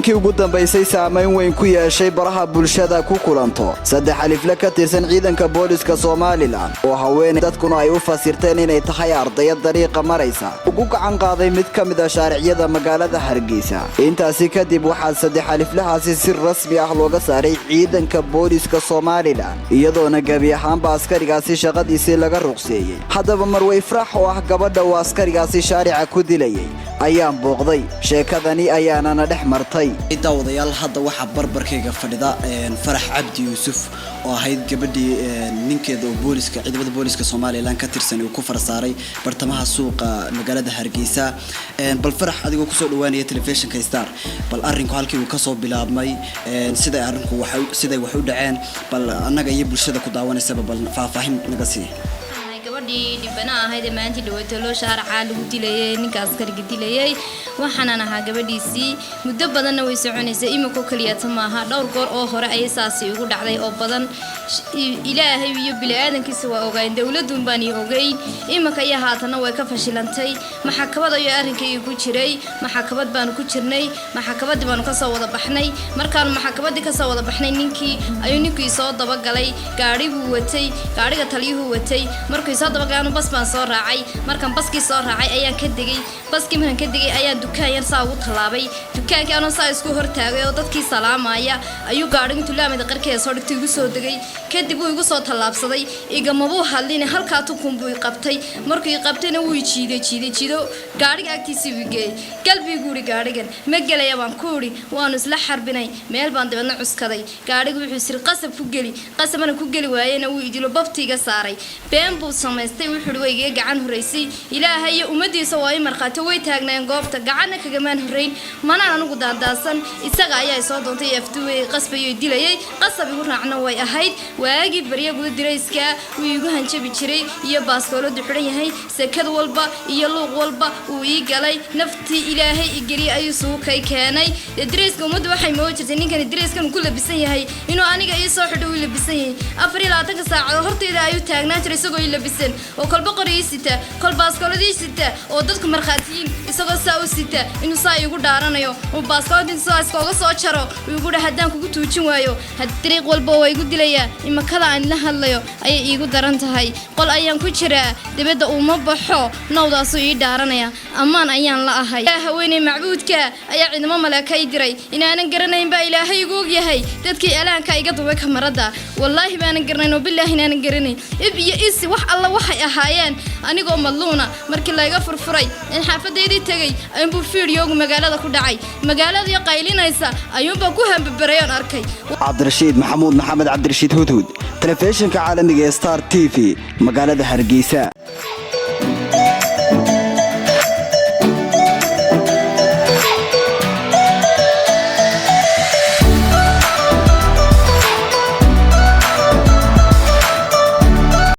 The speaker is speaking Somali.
muddooyinkii ugu dambaysay saameyn weyn ku yeeshay baraha bulshada ku kulanto saddex alifle ka tirsan ciidanka booliska Soomaaliland oo haweeney dadkuna ay u fasirteen inay tahay ardayad dariiqa maraysa ugu gacan qaaday mid ka mid ah shaariciyada magaalada Hargeysa. intaasi kadib waxaa saddex aliflahaasi si rasmi ah looga saaray ciidanka booliska Soomaaliland iyadoona gabi ahaanba askarigaasi shaqadiisii laga ruqseeyay. haddaba Marwey Farax oo ah gabadha uu askarigaasi shaarica ku dilayay ayaan booqday sheekadani ayaana dhex martay. daawadayaal hadda waxa barbarkayga fadhida Farax Cabdi Yuusuf oo ahayd gabadhii ninkeeda oo booliska ciidamada booliska Soomaaliland ka tirsan uu ku farsaaray bartamaha suuqa magaalada Hargeysa. bal Farax adigoo ku soo dhawaanaya telefishinka Star bal arrinku halkii uu ka soo bilaabmay sida arrinku wax u dhaceen bal annaga iyo bulshada ku daawanaysa bal faahfaahin naga sii. dibana ahayd maanta dhawaato loo shaaraca lagu dilayay ninka askariga dilayay waxaan ahaa gabadhiisii muddo badan way soconaysay imiko kaliya tamaha dhowr goor oo hore ay saasi ugu dhacday oo badan ilaahay iyo bini'aadankiisa waa ogayn dawladun baan ogayn imika ay haatana way ka fashilantay maxkamad ayo arrinkay ku jiray maxkamad baan ku jirnay maxkamadii baan ka soo wada baxnay markaan maxkamadii ka soo wada baxnay ninkii soo daba galay gaari buu watay gaariga taliyuhu watay markii soo daba gaanu bas baan soo raacay markaan baskii soo raacay ayaan ka digay baskii markaan ka digay ayaan dukaan yar saa ugu talaabay dukaankii aan saa isku hortaagay oo dadkii salaamaya ayuu gaariga tulaamada qarkeeda soo dhigtay igu soo dagay kadib uu igu soo talaabsaday igamabuu hadlin halka tukunbuu qabtay markii qabtayna wuu jiido gaariga agtiisii wigay qalbigu uri gaarigan ma galaya baan ku uri waan isla xarbinay meel baan dibadna cuskaday gaarigu wuxuu sir qasab ku gali qasabana ku gali waayeen uu idilo babtiga saaray been buu samaystay wuxuu way gacan horeysay ilaahay iyo umadiisa way marqaato way taagnaan goobta gacan kaga maan horeyn mana anagu daadaasan isaga ayaa soo doontay aftuway qasbayo dilayay qasab igu raacna way ahayd waagi bariya guud dirayska uu igu hanjabi jiray iyo baaskooladu xiran yahay sakad walba iyo luuq walba uu ii galay naftii ilaahay igari ayuu soo keenay dirayska umadu waxay ma jirtay ninkan dirayskan ku labisan yahay inuu aniga ii soo xidho uu labisan yahay 24 saacadood horteeda ayuu taagnaa jiray isagoo ii labisan oo kolba qoriisita kol baaskooladiisa sita oo dadku marxaatiyin isagoo saa u sita inuu saa igu dhaaranayo oo baaskooladiisa soo iskooga soo jaro igu dhahdaan kugu tuujin waayo had dariiq walba way igu dilaya imakada aan la hadlayo ay igu daran tahay qol ayaan ku jiraa dibadda uma baxo nawdaas ii dhaaranaya amaan ayaan la ahay haweeney macbuudka ayaa ciidamo malaakay diray inaanan garanayn ba ilaahay igu og yahay dadkii alaanka iga duubay kamarada wallahi baanan garanayn oo billahi inaanan garanayn iyo is wax alla waxay ahaayeen anigoo madluuna markii la iga furfuray in xaafadeedii tagay ayuu fiidiyoogu magaalada ku dhacay magaalada qaylinaysa ayuu ku hambareeyon arkay. Cabdirashiid Maxamed Cabdirashiid Hudhud telefishinka caalamiga Star TV magaalada Hargeysa.